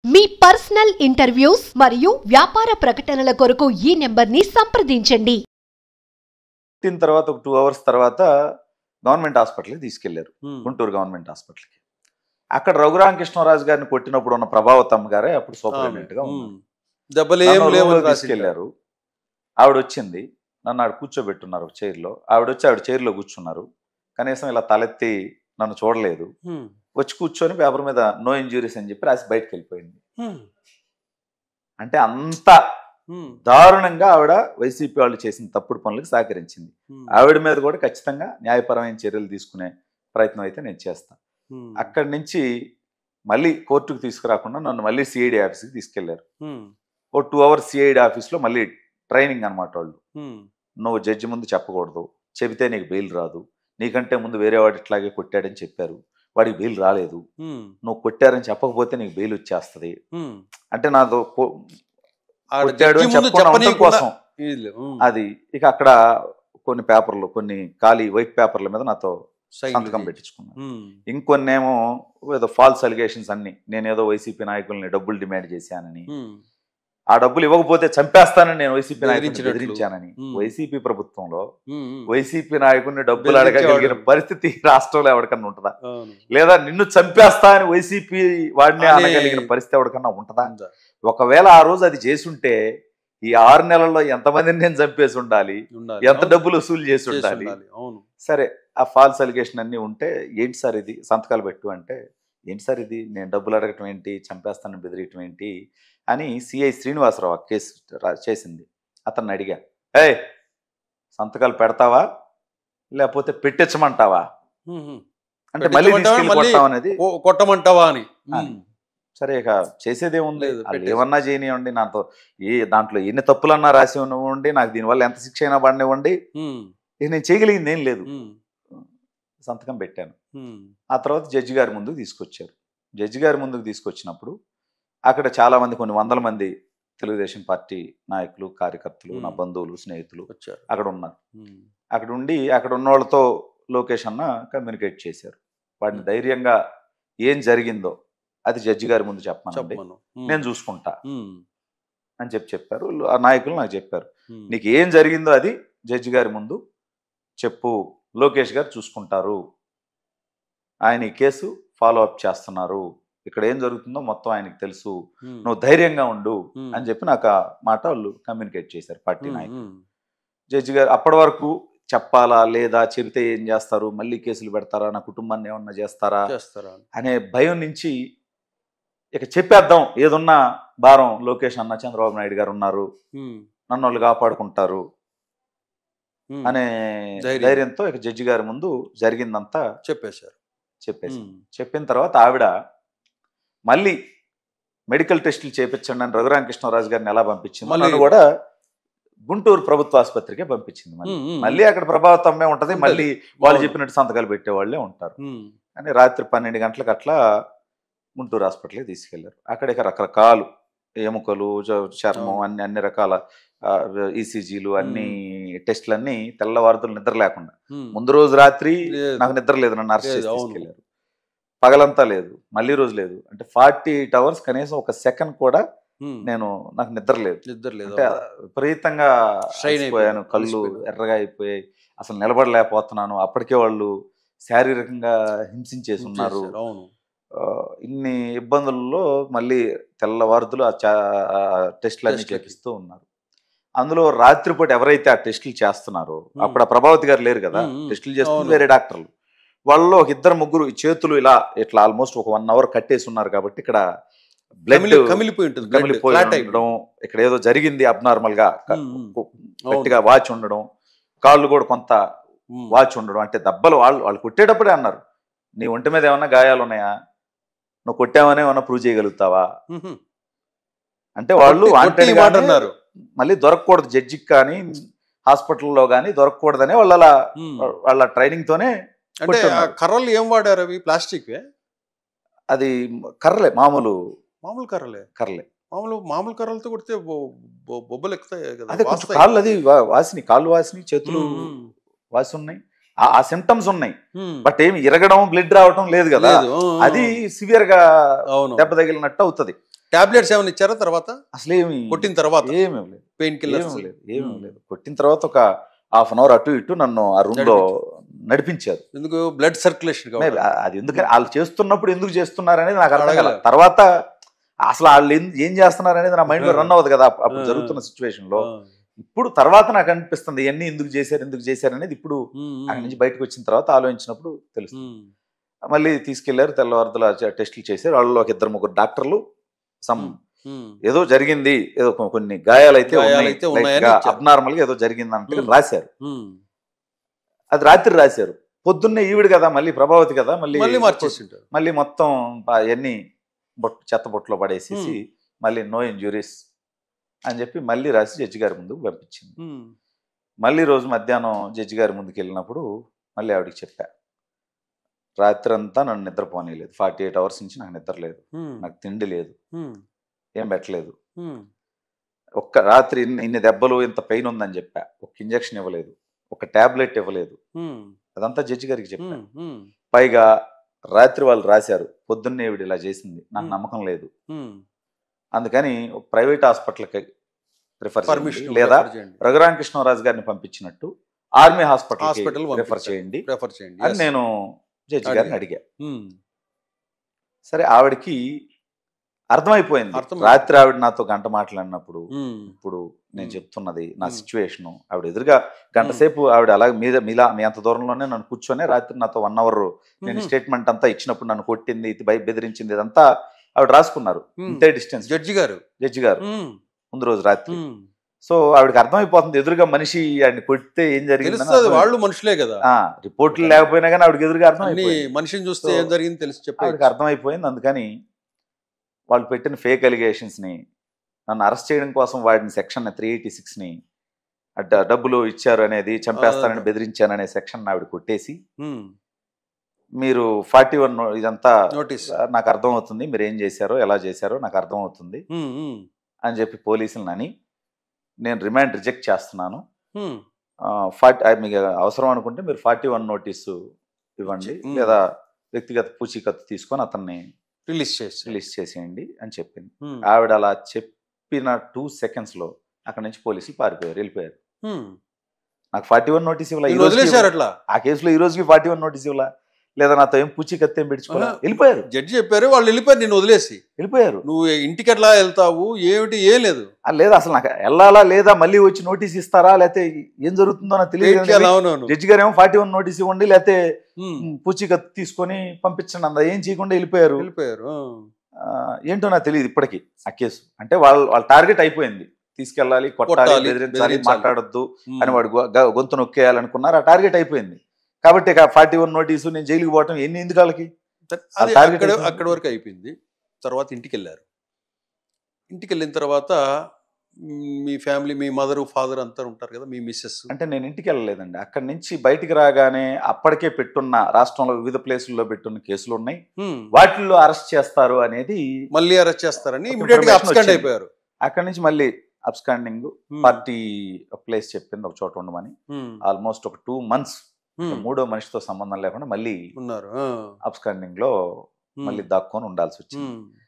మీ personal interviews మరియు వ్యాపార ప్రకటనల కొరకు ఈ నెంబర్ని సంప్రదించండి. తర్వాత ఒక 2 hours తర్వాత గవర్నమెంట్ హాస్పిటల్కి తీసుకెళ్లారు, గుంటూరు గవర్నమెంట్ హాస్పిటల్కి. అక్కడ రఘురామకృష్ణరాజు గారిని కొట్టినప్పుడు ఉన్న ప్రభావతమ్మ గారే అప్పుడు సూపరింటెండెంట్ గా ఉన్నారు. తీసుకెళ్లారు. ఆవిడ వచ్చింది, నన్ను ఆవిడ కూర్చోబెట్టున్నారు ఒక చైర్లో. ఆవిడ వచ్చి ఆవిడ చైర్లో కూర్చున్నారు. కనీసం ఇలా తలెత్తి నన్ను చూడలేదు. వచ్చి కూర్చొని పేపర్ మీద నో ఇంజూరీస్ అని చెప్పి రాసి బయటకు వెళ్ళిపోయింది. అంటే అంత దారుణంగా ఆవిడ వైసీపీ వాళ్ళు చేసిన తప్పుడు పనులకు సహకరించింది. ఆవిడ మీద కూడా ఖచ్చితంగా న్యాయపరమైన చర్యలు తీసుకునే ప్రయత్నం అయితే నేను చేస్తాను. అక్కడి నుంచి మళ్ళీ కోర్టుకు తీసుకురాకుండా నన్ను మళ్ళీ సిఐడి ఆఫీస్కి తీసుకెళ్లారు. ఓ 2 hours సిఐడి ఆఫీస్లో మళ్ళీ ట్రైనింగ్ అనమాట. వాళ్ళు నువ్వు జడ్జి ముందు చెప్పకూడదు, చెబితే నీకు బెయిల్ రాదు, నీకంటే ముందు వేరే వాడు ఇట్లాగే కొట్టాడని చెప్పారు, వాడికి బెయిల్ రాలేదు, నువ్వు కొట్టారని చెప్పకపోతే నీకు బెయిల్ వచ్చేస్తుంది. అంటే నాతో కొట్టాడు కోసం అది. ఇక అక్కడ కొన్ని పేపర్లు, కొన్ని ఖాళీ వైట్ పేపర్ల మీద నాతో సంతకం పెట్టించుకున్నాను. ఇంకొన్నేమో ఏదో ఫాల్స్ అలిగేషన్స్ అన్ని, నేనేదో వైసీపీ నాయకుల్ని డబ్బులు డిమాండ్ చేశానని, ఆ డబ్బులు ఇవ్వకపోతే చంపేస్తానని నేను వైసీపీ నాయకుడిని బెదిరించానని. వైసీపీ ప్రభుత్వంలో వైసీపీ నాయకుడిని డబ్బులు అడగగలిగిన పరిస్థితి రాష్ట్రంలో ఎవరికన్నా ఉంటుందా? లేదా నిన్ను చంపేస్తా అని వైసీపీ వాడిని అనగలిగిన పరిస్థితి ఎవరికన్నా ఉంటుందా? ఒకవేళ ఆ రోజు అది చేసుంటే ఈ 6 నెలల్లో ఎంతమందిని నేను చంపేసి ఉండాలి, ఎంత డబ్బులు వసూలు చేసి ఉండాలి. సరే, ఆ ఫాల్స్ అలిగేషన్ అన్ని ఉంటే ఏంటి సార్ ఇది సంతకాలు పెట్టు అంటే, ఏంటి సార్ ఇది నేను డబ్బులు అడగటం ఏంటి, చంపేస్తానని బెదిరియటం ఏంటి అని సిఐ శ్రీనివాసరావు కేసు చేసింది. అతన్ని అడిగా, సంతకాలు పెడతావా లేకపోతే పెట్టించమంటావా అంటే మళ్ళీ అనేది కొట్టమంటావా అని. సరే, ఇక చేసేదేముంది, ఏమన్నా చేయనివ్వండి, నాతో దాంట్లో ఎన్ని తప్పులన్నా రాసి ఉన్నవ్వండి, నాకు దీనివల్ల ఎంత శిక్ష అయినా పడినివ్వండి, నేను చేయగలిగింది ఏం లేదు. సంతకం పెట్టాను. ఆ తర్వాత జడ్జి గారి ముందుకు తీసుకొచ్చారు. జడ్జి గారి ముందుకు తీసుకొచ్చినప్పుడు అక్కడ చాలా మంది, కొన్ని వందల మంది తెలుగుదేశం పార్టీ నాయకులు, కార్యకర్తలు, నా బంధువులు, స్నేహితులు వచ్చారు, అక్కడ ఉన్నారు. అక్కడ ఉండి అక్కడ ఉన్న వాళ్ళతో లోకేష్ అన్న కమ్యూనికేట్ చేశారు. వాడిని ధైర్యంగా ఏం జరిగిందో అది జడ్జి గారి ముందు చెప్పమనండి, నేను చూసుకుంటా అని చెప్పారు. ఆ నాయకులు నాకు చెప్పారు, నీకు ఏం జరిగిందో అది జడ్జి గారి ముందు చెప్పు, లోకేష్ గారు చూసుకుంటారు, ఆయన ఈ కేసు ఫాలో అప్ చేస్తున్నారు, ఇక్కడ ఏం జరుగుతుందో మొత్తం ఆయనకి తెలుసు, నువ్వు ధైర్యంగా ఉండు అని చెప్పి నాకు ఆ మాట వాళ్ళు కమ్యూనికేట్ చేశారు పార్టీ నాయకులు. జడ్జి గారు అప్పటి వరకు చెప్పాలా లేదా, చెబితే ఏం చేస్తారు, మళ్ళీ కేసులు పెడతారా, నా కుటుంబాన్ని ఏమన్నా చేస్తారా అనే భయం నుంచి ఇక చెప్పేద్దాం, ఏదున్నా భారం లోకేష్ అన్న, చంద్రబాబు నాయుడు గారు ఉన్నారు, నన్ను వాళ్ళు కాపాడుకుంటారు అనే ధైర్యంతో ఇక జడ్జి గారి ముందు జరిగిందంతా చెప్పేసి చెప్పిన తర్వాత ఆవిడ మళ్ళీ మెడికల్ టెస్టులు చేయించండి అని రఘురామకృష్ణరాజు గారిని ఎలా పంపించింది, నన్ను కూడా గుంటూరు ప్రభుత్వ ఆసుపత్రికే పంపించింది. మళ్ళీ అక్కడ ప్రభావితమే ఉంటది, మళ్ళీ వాళ్ళు చెప్పినట్టు సంతకాలు పెట్టేవాళ్లే ఉంటారు అని. రాత్రి 12 గంటలకు అట్లా గుంటూరు హాస్పిటల్కి తీసుకెళ్లారు. అక్కడ ఇక రకరకాలు ఎముకలు, చర్మం, అన్ని రకాల ఈసీజీలు, అన్ని టెస్టులన్నీ తెల్లవారుతులు నిద్ర లేకుండా. ముందు రోజు రాత్రి నాకు నిద్ర లేదు, నన్ను అరెస్ట్ చేసి తీసుకెళ్లారు. పగలంతా లేదు, మళ్ళీ రోజు లేదు, అంటే 48 hours కనీసం ఒక సెకండ్ కూడా నాకు నిద్ర లేదు. అంటే విపరీతంగా అయిపోయాను, కళ్ళు ఎర్రగా అయిపోయాయి, అసలు నిలబడలేకపోతున్నాను. అప్పటికే వాళ్ళు శారీరకంగా హింసించేసి ఉన్నారు. ఇన్ని ఇబ్బందుల్లో మళ్ళీ తెల్లవారుతులు ఆ టెస్టులన్నీ చేపిస్తూ ఉన్నారు. అందులో రాత్రిపూట ఎవరైతే ఆ టెస్టులు చేస్తున్నారో, అప్పుడు ఆ ప్రభావతి గారు లేరు కదా, టెస్టులు చేస్తున్నారు వేరే డాక్టర్లు, వాళ్ళు ఒక 2-3 చేతులు ఇట్లా ఆల్మోస్ట్ ఒక 1 hour కట్టేసి ఉన్నారు. కాబట్టి ఇక్కడ బ్లడ్ కమిలిపోయి ఉండడం, ఇక్కడ ఏదో జరిగింది అబ్నార్మల్ గా, గట్టిగా వాచ్ ఉండడం, కాళ్ళు కూడా కొంత వాచ్ ఉండడం. అంటే దెబ్బలు వాళ్ళు కొట్టేటప్పుడే అన్నారు, నీ ఒంటి మీద ఏమన్నా గాయాలు ఉన్నాయా, నువ్వు కొట్టావనే ఏమన్నా ప్రూవ్ చేయగలుగుతావా అంటే వాళ్ళు అన్నారు. మళ్ళీ దొరకకూడదు, జడ్జికి కానీ హాస్పిటల్లో కానీ దొరకకూడదనే వాళ్ళ ట్రైనింగ్ తోనే. కర్రలు ఏం వాడారు, అవి ప్లాస్టిక్? అది కర్రలే, మామూలు కర్రలే. మామూలు కర్రలతో కొడితే బొబ్బలు ఎక్కుతాయి కదా. అదే కొంచెం కాళ్ళు, అది వాసిని, కాళ్ళు వాసిని, చేతులు వాసి ఉన్నాయి, ఆ సిమ్టమ్స్ ఉన్నాయి. బట్ ఏమి ఇరగడం, బ్లడ్ రావటం లేదు కదా, అది సివియర్ గా దెబ్బ తగిలినట్టు అవుతుంది. టాబ్లెట్స్ ఏమైనా ఇచ్చారా తర్వాత? అసలు ఏమి కొట్టిన తర్వాత ఏమీ లేదు, పెయిన్ కిల్లర్స్? ఏమీ లేదు. కొట్టిన తర్వాత ఒక హాఫ్ అన్ అవర్ అటు ఇటు నన్ను ఆ రూమ్ లో నడిపించారు. ఎందుకు? Blood circulation. అది ఎందుకని వాళ్ళు చేస్తున్నప్పుడు ఎందుకు చేస్తున్నారు అనేది నాకు అర్థం కాదు. తర్వాత అసలు వాళ్ళు ఏం చేస్తున్నారు అనేది నా మైండ్ లో రన్ అవ్వదు కదా అప్పుడు జరుగుతున్న సిచ్యువేషన్ లో. ఇప్పుడు తర్వాత నాకు అనిపిస్తుంది ఇవన్నీ ఎందుకు చేశారు అనేది ఇప్పుడు అక్కడి నుంచి బయటకు వచ్చిన తర్వాత ఆలోచించినప్పుడు తెలుస్తుంది. మళ్ళీ తీసుకెళ్లారు, తెల్లవారుదల టెస్టులు చేశారు. వాళ్ళు ఒక 2-3 డాక్టర్లు ఏదో జరిగింది, ఏదో కొన్ని గాయాలైతే అబ్నార్మల్ గా ఏదో జరిగింది అంటే రాశారు. అది రాత్రి రాశారు. పొద్దున్నే ఈవిడ కదా, మళ్ళీ ప్రభావతి కదా, మళ్ళీ మొత్తం అవన్నీ చెత్త బొట్టులో పడేసేసి మళ్ళీ నో ఇంజురీస్ అని చెప్పి మళ్ళీ రాసి జడ్జి గారి ముందుకు పంపించింది. మళ్ళీ రోజు మధ్యాహ్నం జడ్జి గారి ముందుకు వెళ్ళినప్పుడు మళ్ళీ ఆవిడకి చెప్పా, రాత్రి అంతా నన్ను నిద్రపోనీయలేదు, 48 అవర్స్ నుంచి నాకు నిద్ర లేదు, నాకు తిండి లేదు, ఏం పెట్టలేదు, ఒక్క రాత్రి ఇన్ని దెబ్బలు ఇంత పెయిన్ ఉందని చెప్పా, ఒక ఇంజక్షన్ ఇవ్వలేదు, ఒక టాబ్లెట్ ఇవ్వలేదు. అదంతా జడ్జి గారికి చెప్పా. పైగా రాత్రి వాళ్ళు రాశారు, పొద్దున్నే ఈవిడ ఇలా చేసింది, నాకు నమ్మకం లేదు, అందుకని ప్రైవేట్ హాస్పిటల్కి రిఫర్ చేయండి, లేదా రఘురామకృష్ణరాజు గారిని పంపించినట్టు ఆర్మీ హాస్పిటల్ రిఫర్ చేయండి అని నేను జడ్జి గారిని అడిగా. సరే, ఆవిడకి అర్థమైపోయింది. రాత్రి ఆవిడ నాతో గంట మాట్లాడినప్పుడు ఇప్పుడు నేను చెప్తున్నది నా సిచ్యువేషన్, ఆవిడ ఎదురుగా గంట సేపు ఆవిడ అలాగే మీలా మీ అంత దూరంలోనే నన్ను కూర్చొని రాత్రి నాతో 1 అవర్ నేను స్టేట్మెంట్ అంతా ఇచ్చినప్పుడు నన్ను కొట్టింది, ఇది బెదిరించింది, ఇదంతా ఆవిడ రాసుకున్నారు. ఇంతే డిస్టెన్స్ జడ్జి గారు ముందు రోజు రాత్రి. సో ఆవిడకి అర్థమైపోతుంది, ఎదురుగా మనిషి ఆవిడని కొడితే ఏం జరిగింది, వాళ్ళు మనుషులే కదా, రిపోర్ట్లు లేకపోయినా కానీ ఆవిడకి ఎదురుగా అర్థమైపోయింది, మనిషిని చూస్తే ఏం జరిగింది తెలిసి చెప్పి ఆవిడకి అర్థమైపోయింది. అందుకని వాళ్ళు పెట్టిన ఫేక్ అలిగేషన్స్ని, నన్ను అరెస్ట్ చేయడం కోసం వాడిన సెక్షన్ 386ని, డబ్బులు ఇచ్చారు అనేది, చంపేస్తానని బెదిరించాననే సెక్షన్ ఆవిడ కొట్టేసి, మీరు 41 ఇదంతా నాకు అర్థమవుతుంది, మీరు ఏం చేశారో ఎలా చేశారో నాకు అర్థమవుతుంది అని చెప్పి పోలీసులని, నేను రిమాండ్ రిజెక్ట్ చేస్తున్నాను, మీకు అవసరం అనుకుంటే మీరు 41 నోటీసు ఇవ్వండి, లేదా వ్యక్తిగత పూచీకత్తు తీసుకొని అతన్ని రిలీజ్ చేసేయండి అని చెప్పింది. ఆవిడ అలా చెప్పిన 2 సెకండ్స్లో అక్కడి నుంచి పోలీసులు వెళ్ళిపోయారు. నాకు 41 నోటీస్ ఇవ్వాల, ఆ కేసులో ఈ రోజుకి 41 నోటీస్ ఇవ్వాల, లేదా నాతో ఏం పూచీకత్తు ఏం పెట్టుకోవాలి, వెళ్ళిపోయారు. జడ్జి చెప్పారు, వాళ్ళు వెళ్ళిపోయారు, నేను వదిలేసి వెళ్ళిపోయారు. నువ్వు ఇంటికి ఎట్లా వెళ్తావు, ఏమిటి, ఏం లేదు, లేదా అసలు నాకు వెళ్ళాలా లేదా మళ్ళీ వచ్చి నోటీస్ ఇస్తారా, లేకపోతే ఏం జరుగుతుందో నాకు తెలియదు. జడ్జి గారు ఏమో 41 నోటీస్ ఇవ్వండి, లేకపోతే పూచీకత్తు తీసుకొని పంపించండి అందా, ఏం చేయకుండా వెళ్ళిపోయారు. ఏంటో నాకు తెలియదు ఇప్పటికీ ఆ కేసు. అంటే వాళ్ళ టార్గెట్ అయిపోయింది, తీసుకెళ్ళాలి, కొట్టాలి, బెదిరించాలి, మాట్లాడొద్దు అని వాడు గొంతు నొక్కేయాలనుకున్నారు. ఆ టార్గెట్ అయిపోయింది. కాబట్టి 41 నోటీసు, నేను జైలుకి పోవటం ఎందుకు వాళ్ళకి, అక్కడి వరకు అయిపోయింది. తర్వాత ఇంటికి వెళ్ళిన తర్వాత మీ ఫ్యామిలీ, మీ మదర్ ఫాదర్ అంతా ఉంటారు కదా, మీ మిస్సెస్. అంటే నేను ఇంటికి వెళ్ళలేదండి, అక్కడి నుంచి బయటికి రాగానే అప్పటికే పెట్టున్న రాష్ట్రంలో వివిధ ప్లేసుల్లో పెట్టున్న కేసులు ఉన్నాయి, వాటిల్లో అరెస్ట్ చేస్తారు అనేది, మళ్ళీ అరెస్ట్ చేస్తారని ఇమిడియట్ గా అబ్స్కాండ్ అయిపోయారు. అక్కడి నుంచి మళ్ళీ అబ్స్కాండింగ్, పార్టీ ప్లేస్ చెప్పింది ఒక చోట ఉండమని, ఆల్మోస్ట్ ఒక 2 months మూడో మనిషితో సంబంధం లేకుండా మళ్ళీ ఉన్నారు అబ్స్కాండింగ్ లో మళ్ళీ దాక్కొని ఉండాల్సి వచ్చింది.